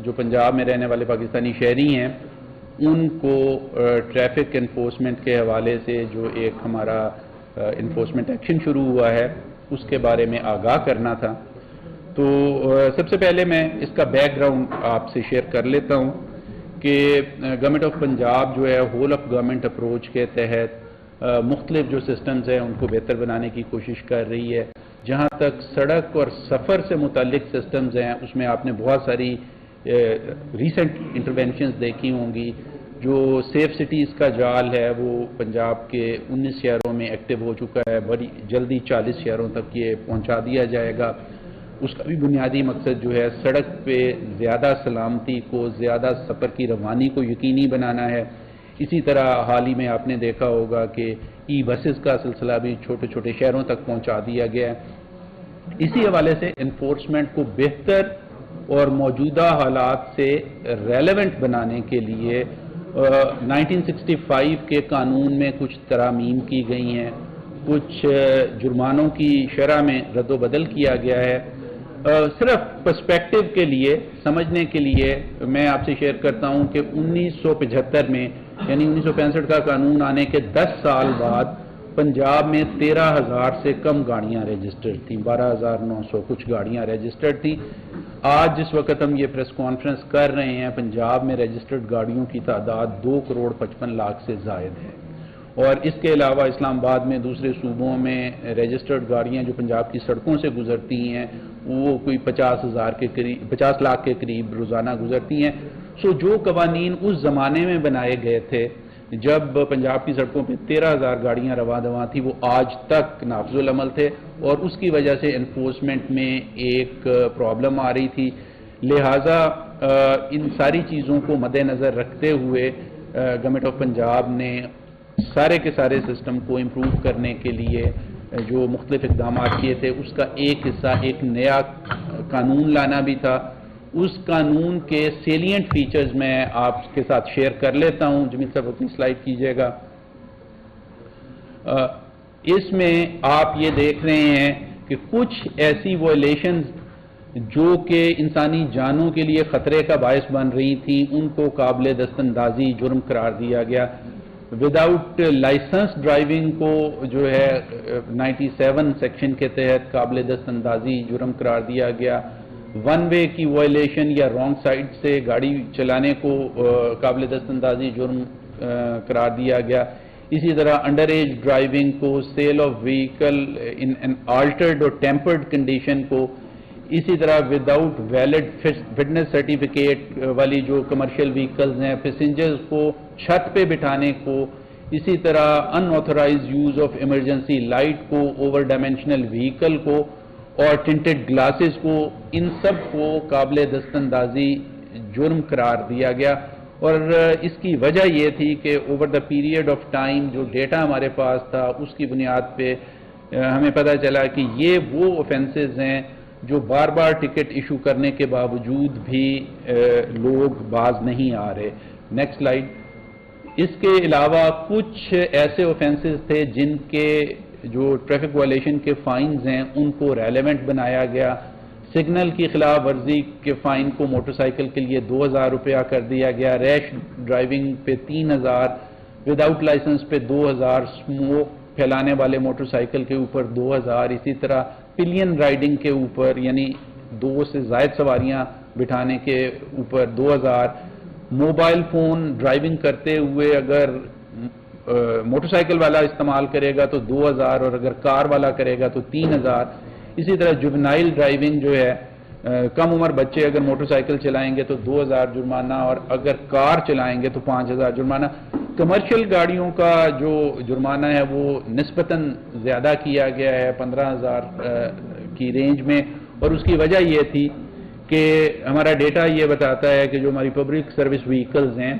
جو پنجاب میں رہنے والے پاکستانی شہری ہیں ان کو ٹریفک انفورسمنٹ کے حوالے سے جو ایک ہمارا انفورسمنٹ ایکشن شروع ہوا ہے اس کے بارے میں آگاہ کرنا تھا. تو سب سے پہلے میں اس کا بیک گراؤنڈ آپ سے شیئر کر لیتا ہوں کہ گورنمنٹ آف پنجاب جو ہے ہول آف گورنمنٹ اپروچ کے تحت مختلف جو سسٹمز ہیں ان کو بہتر بنانے کی کوشش کر رہی ہے. جہاں تک سڑک اور سفر سے متعلق سسٹمز ہیں اس میں آپ نے بہت ساری ریسنٹ انٹرونشنز دیکھی ہوں گی. جو سیف سٹیز کا جال ہے وہ پنجاب کے 19 شہروں میں ایکٹیو ہو چکا ہے. بڑی جلدی 40 شہروں تک یہ پہنچا دیا جائے گا. اس کا بھی بنیادی مقصد جو ہے سڑک پہ زیادہ سلامتی کو، زیادہ سفر کی روانی کو یقینی بنانا ہے. اسی طرح حال ہی میں آپ نے دیکھا ہوگا کہ ای بسز کا سلسلہ بھی چھوٹے چھوٹے شہروں تک پہنچا دیا گیا ہے. اسی حوالے سے انفورسمنٹ کو بہتر اور موجودہ حالات سے ریلیونٹ بنانے کے لیے 1965 کے قانون میں کچھ ترامیم کی گئی ہیں، کچھ جرمانوں کی شرح میں رد و بدل کیا گیا ہے. صرف پرسپیکٹو کے لیے، سمجھنے کے لیے میں آپ سے شیئر کرتا ہوں کہ 1975 میں یعنی 1965 کا قانون آنے کے 10 سال بعد پنجاب میں 13,000 سے کم گاڑیاں رجسٹرڈ تھیں، 12,900 کچھ گاڑیاں رجسٹرڈ تھیں. آج جس وقت ہم یہ پریس کانفرنس کر رہے ہیں پنجاب میں رجسٹرڈ گاڑیوں کی تعداد 2,55,00,000 سے زائد ہے. اور اس کے علاوہ اسلام آباد میں دوسرے صوبوں میں رجسٹرڈ گاڑیاں جو پنجاب کی سڑکوں سے گزرتی ہیں وہ کوئی 50 لاکھ کے قریب روزانہ گزرتی ہیں. سو جو قوانین اس زمانے میں بنائے گئے تھے جب پنجاب کی سڑکوں پہ 13,000 گاڑیاں رواں دواں تھیں وہ آج تک نافذ العمل تھے اور اس کی وجہ سے انفورسمنٹ میں ایک پرابلم آ رہی تھی. لہٰذا ان ساری چیزوں کو مد نظر رکھتے ہوئے گورنمنٹ آف پنجاب نے سارے کے سارے سسٹم کو امپروو کرنے کے لیے جو مختلف اقدامات کیے تھے اس کا ایک حصہ ایک نیا قانون لانا بھی تھا. اس قانون کے سیلینٹ فیچرز میں آپ کے ساتھ شیئر کر لیتا ہوں. جمیل صاحب اپنی سلائیڈ کیجئے گا. اس میں آپ یہ دیکھ رہے ہیں کہ کچھ ایسی وائلیشنز جو کہ انسانی جانوں کے لیے خطرے کا باعث بن رہی تھیں ان کو قابل دستاندازی جرم قرار دیا گیا. وداؤٹ لائسنس ڈرائیونگ کو جو ہے 97 سیکشن کے تحت قابل دستاندازی جرم قرار دیا گیا. ون وے کی وائلیشن یا رانگ سائڈ سے گاڑی چلانے کو قابل دستاندازی جرم قرار دیا گیا. اسی طرح انڈر ایج ڈرائیونگ کو، sale of vehicle in an altered اور ٹیمپرڈ کنڈیشن کو، اسی طرح وداؤٹ ویلڈ فٹنس سرٹیفکیٹ والی جو کمرشل وہیکلز ہیں پیسنجرز کو چھت پہ بٹھانے کو، اسی طرح unauthorized use of emergency light کو، اوور ڈائمینشنل وہیکل کو اور ٹنٹڈ گلاسز کو، ان سب کو قابل دستاندازی جرم قرار دیا گیا. اور اس کی وجہ یہ تھی کہ over the period of time جو ڈیٹا ہمارے پاس تھا اس کی بنیاد پہ ہمیں پتہ چلا کہ یہ وہ اوفینسز ہیں جو بار بار ٹکٹ ایشو کرنے کے باوجود بھی لوگ باز نہیں آ رہے. Next slide. اس کے علاوہ کچھ ایسے اوفینسز تھے جن کے جو ٹریفک وائلیشن کے فائنز ہیں ان کو ریلیونٹ بنایا گیا. سگنل کی خلاف ورزی کے فائن کو موٹر سائیکل کے لیے 2,000 روپیہ کر دیا گیا، ریش ڈرائیونگ پہ 3,000، وداؤٹ لائسنس پہ 2,000، اسموک پھیلانے والے موٹر سائیکل کے اوپر 2,000، اسی طرح پلین رائڈنگ کے اوپر یعنی 2 سے زائد سواریاں بٹھانے کے اوپر 2,000، موبائل فون ڈرائیونگ کرتے ہوئے اگر موٹر سائیکل والا استعمال کرے گا تو 2,000 اور اگر کار والا کرے گا تو 3,000. اسی طرح جوونائل ڈرائیونگ جو ہے کم عمر بچے اگر موٹر سائیکل چلائیں گے تو 2,000 جرمانہ اور اگر کار چلائیں گے تو 5,000 جرمانہ. کمرشل گاڑیوں کا جو جرمانہ ہے وہ نسبتاً زیادہ کیا گیا ہے 15,000 کی رینج میں، اور اس کی وجہ یہ تھی کہ ہمارا ڈیٹا یہ بتاتا ہے کہ جو ہماری پبلک سروس وہیکلز ہیں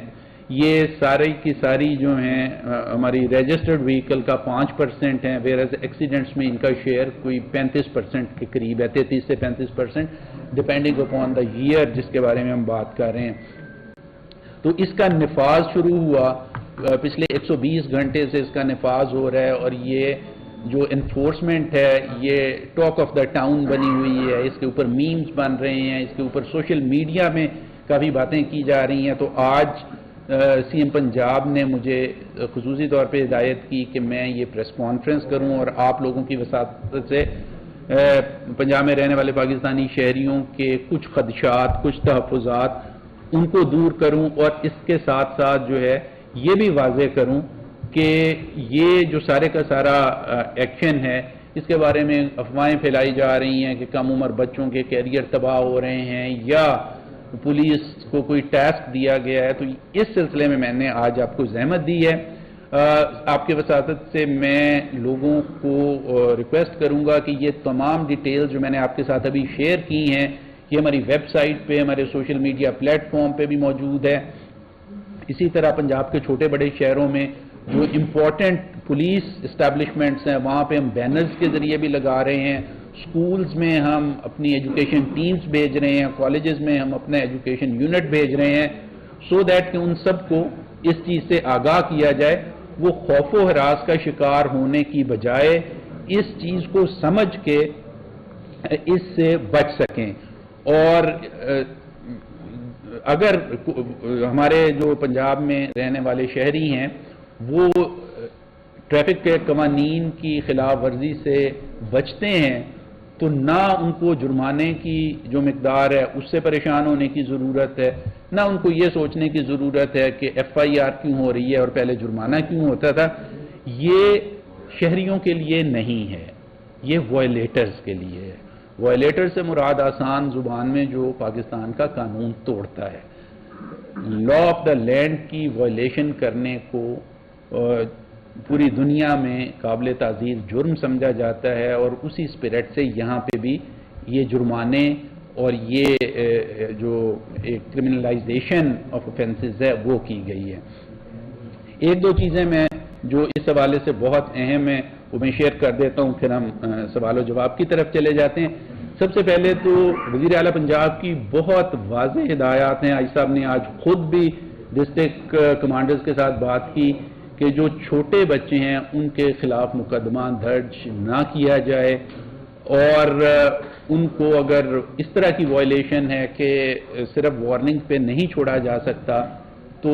یہ ساری کی ساری جو ہیں ہماری رجسٹرڈ وہیکل کا 5% ہیں، ویئرز ایکسیڈنٹس میں ان کا شیئر کوئی 35% کے قریب ہے، 33 سے 35%، ڈپینڈنگ اپون دا ایئر جس کے بارے میں ہم بات کر رہے ہیں. تو اس کا نفاذ شروع ہوا، پچھلے 120 گھنٹے سے اس کا نفاذ ہو رہا ہے، اور یہ جو انفورسمنٹ ہے یہ ٹاک آف دا ٹاؤن بنی ہوئی ہے. اس کے اوپر میمز بن رہے ہیں، اس کے اوپر سوشل میڈیا میں کافی باتیں کی جا رہی ہیں. تو آج سی ایم پنجاب نے مجھے خصوصی طور پہ ہدایت کی کہ میں یہ پریس کانفرنس کروں اور آپ لوگوں کی وساطت سے پنجاب میں رہنے والے پاکستانی شہریوں کے کچھ خدشات، کچھ تحفظات ان کو دور کروں، اور اس کے ساتھ ساتھ جو ہے یہ بھی واضح کروں کہ یہ جو سارے کا سارا ایکشن ہے اس کے بارے میں افواہیں پھیلائی جا رہی ہیں کہ کم عمر بچوں کے کیریئر تباہ ہو رہے ہیں یا پولیس کو کوئی ٹاسک دیا گیا ہے. تو اس سلسلے میں نے آج آپ کو زحمت دی ہے. آپ کے وساطت سے میں لوگوں کو ریکویسٹ کروں گا کہ یہ تمام ڈیٹیلز جو میں نے آپ کے ساتھ ابھی شیئر کی ہیں یہ ہماری ویب سائٹ پہ، ہمارے سوشل میڈیا پلیٹ فارم پہ بھی موجود ہے. اسی طرح پنجاب کے چھوٹے بڑے شہروں میں جو امپورٹنٹ پولیس اسٹیبلشمنٹس ہیں وہاں پہ ہم بینرز کے ذریعے بھی لگا رہے ہیں. سکولز میں ہم اپنی ایجوکیشن ٹیمز بھیج رہے ہیں، کالجز میں ہم اپنا ایجوکیشن یونٹ بھیج رہے ہیں، سو دیٹ کہ ان سب کو اس چیز سے آگاہ کیا جائے، وہ خوف و ہراس کا شکار ہونے کی بجائے اس چیز کو سمجھ کے اس سے بچ سکیں. اور اگر ہمارے جو پنجاب میں رہنے والے شہری ہیں وہ ٹریفک کے قوانین کی خلاف ورزی سے بچتے ہیں تو نہ ان کو جرمانے کی جو مقدار ہے اس سے پریشان ہونے کی ضرورت ہے، نہ ان کو یہ سوچنے کی ضرورت ہے کہ ایف آئی آر کیوں ہو رہی ہے اور پہلے جرمانہ کیوں ہوتا تھا. یہ شہریوں کے لیے نہیں ہے، یہ وائلیٹرز کے لیے ہے. وائلیٹر سے مراد آسان زبان میں جو پاکستان کا قانون توڑتا ہے. لا آف دا لینڈ کی وائلیشن کرنے کو پوری دنیا میں قابل تعزیر جرم سمجھا جاتا ہے، اور اسی اسپرٹ سے یہاں پہ بھی یہ جرمانے اور یہ جو کرمنلائزیشن آف اوفینسز ہے وہ کی گئی ہے. ایک دو چیزیں میں جو اس حوالے سے بہت اہم ہیں وہ میں شیئر کر دیتا ہوں، پھر ہم سوال و جواب کی طرف چلے جاتے ہیں. سب سے پہلے تو وزیر اعلیٰ پنجاب کی بہت واضح ہدایات ہیں. آئی صاحب نے آج خود بھی ڈسٹرکٹ کمانڈرز کے ساتھ بات کی کہ جو چھوٹے بچے ہیں ان کے خلاف مقدمہ درج نہ کیا جائے، اور ان کو اگر اس طرح کی وائلیشن ہے کہ صرف وارننگ پہ نہیں چھوڑا جا سکتا تو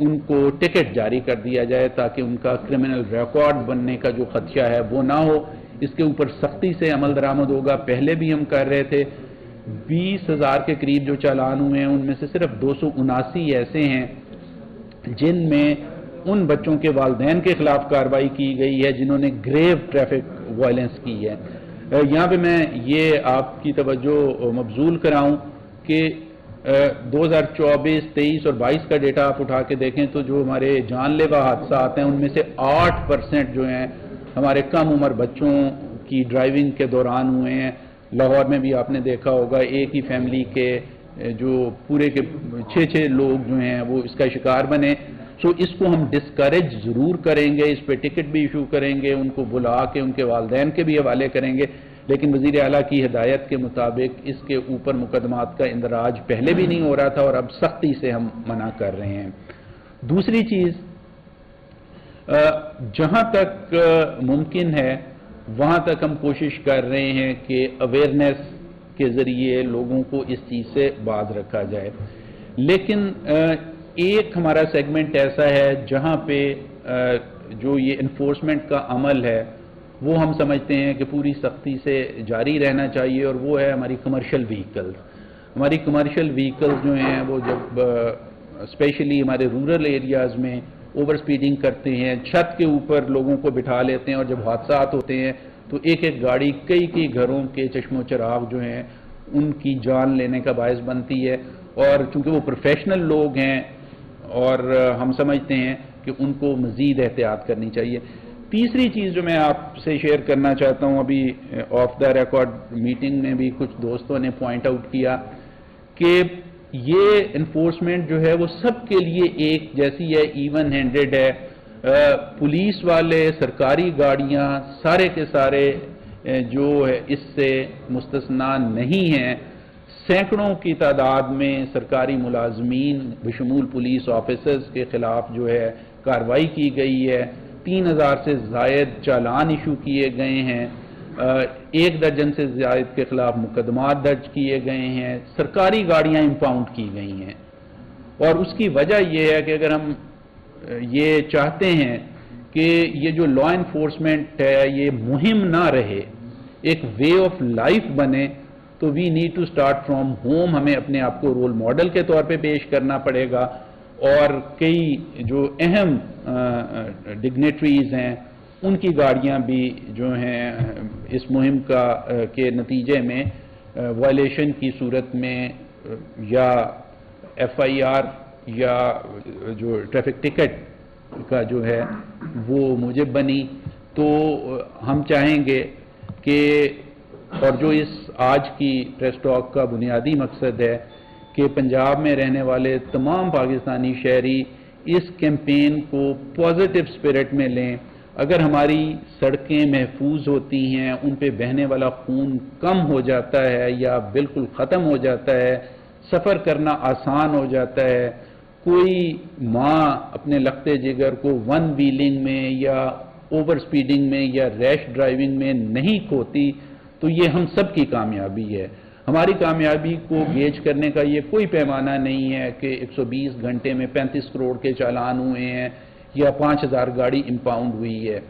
ان کو ٹکٹ جاری کر دیا جائے تاکہ ان کا کرمنل ریکارڈ بننے کا جو خدشہ ہے وہ نہ ہو. اس کے اوپر سختی سے عمل درآمد ہوگا. پہلے بھی ہم کر رہے تھے. 20,000 کے قریب جو چالان ہوئے ہیں ان میں سے صرف 279 ایسے ہیں جن میں ان بچوں کے والدین کے خلاف کارروائی کی گئی ہے جنہوں نے گریو ٹریفک وائلنس کی ہے. یہاں پہ میں یہ آپ کی توجہ مبذول کراؤں کہ 2024، 23 اور 22 کا ڈیٹا آپ اٹھا کے دیکھیں تو جو ہمارے جان لیوا حادثات ہیں ان میں سے 8% جو ہیں ہمارے کم عمر بچوں کی ڈرائیونگ کے دوران ہوئے ہیں. لاہور میں بھی آپ نے دیکھا ہوگا ایک ہی فیملی کے جو پورے کے 6 لوگ جو ہیں وہ اس کا شکار بنے. سو اس کو ہم ڈسکریج ضرور کریں گے، اس پہ ٹکٹ بھی ایشو کریں گے، ان کو بلا کے ان کے والدین کے بھی حوالے کریں گے، لیکن وزیر اعلیٰ کی ہدایت کے مطابق اس کے اوپر مقدمات کا اندراج پہلے بھی نہیں ہو رہا تھا اور اب سختی سے ہم منع کر رہے ہیں. دوسری چیز، جہاں تک ممکن ہے وہاں تک ہم کوشش کر رہے ہیں کہ اویئرنیس کے ذریعے لوگوں کو اس چیز سے باز رکھا جائے. لیکن ایک ہمارا سیگمنٹ ایسا ہے جہاں پہ جو یہ انفورسمنٹ کا عمل ہے وہ ہم سمجھتے ہیں کہ پوری سختی سے جاری رہنا چاہیے، اور وہ ہے ہماری کمرشل وہیکلز. ہماری کمرشل وہیکلز جو ہیں وہ جب اسپیشلی ہمارے رورل ایریاز میں اوور سپیڈنگ کرتے ہیں، چھت کے اوپر لوگوں کو بٹھا لیتے ہیں، اور جب حادثات ہوتے ہیں تو ایک گاڑی کئی گھروں کے چشم و چراغ جو ہیں ان کی جان لینے کا باعث بنتی ہے. اور چونکہ وہ پروفیشنل لوگ ہیں اور ہم سمجھتے ہیں کہ ان کو مزید احتیاط کرنی چاہیے. تیسری چیز جو میں آپ سے شیئر کرنا چاہتا ہوں، ابھی آف دا ریکارڈ میٹنگ میں بھی کچھ دوستوں نے پوائنٹ آؤٹ کیا کہ یہ انفورسمنٹ جو ہے وہ سب کے لیے ایک جیسی ہے، ایون ہینڈڈ ہے. پولیس والے، سرکاری گاڑیاں، سارے کے سارے جو ہے اس سے مستثنا نہیں ہیں. سینکڑوں کی تعداد میں سرکاری ملازمین بشمول پولیس آفیسرز کے خلاف جو ہے کارروائی کی گئی ہے. 3,000 سے زائد چالان ایشو کیے گئے ہیں. 1 درجن سے زائد کے خلاف مقدمات درج کیے گئے ہیں، سرکاری گاڑیاں امپاؤنڈ کی گئی ہیں۔ اور اس کی وجہ یہ ہے کہ اگر ہم یہ چاہتے ہیں کہ یہ جو لا انفورسمنٹ ہے یہ مہم نہ رہے، ایک وے آف لائف بنے، تو we need to start from home. ہمیں اپنے آپ کو رول ماڈل کے طور پہ پیش کرنا پڑے گا، اور کئی جو اہم ڈگنیٹریز ہیں ان کی گاڑیاں بھی جو ہیں اس مہم کے نتیجے میں وائلیشن کی صورت میں یا FIR یا جو ٹریفک ٹکٹ کا جو ہے وہ موجب بنی۔ تو ہم چاہیں گے کہ، اور جو اس آج کی پریس ٹاک کا بنیادی مقصد ہے، کہ پنجاب میں رہنے والے تمام پاکستانی شہری اس کیمپین کو پازیٹو اسپرٹ میں لیں۔ اگر ہماری سڑکیں محفوظ ہوتی ہیں، ان پہ بہنے والا خون کم ہو جاتا ہے یا بالکل ختم ہو جاتا ہے، سفر کرنا آسان ہو جاتا ہے، کوئی ماں اپنے لختے جگر کو ون ویلنگ میں یا اوور سپیڈنگ میں یا ریش ڈرائیونگ میں نہیں کھوتی، تو یہ ہم سب کی کامیابی ہے۔ ہماری کامیابی کو گیج کرنے کا یہ کوئی پیمانہ نہیں ہے کہ 120 گھنٹے میں 35 کروڑ کے چالان ہوئے ہیں یا 5000 گاڑی امپاؤنڈ ہوئی ہے۔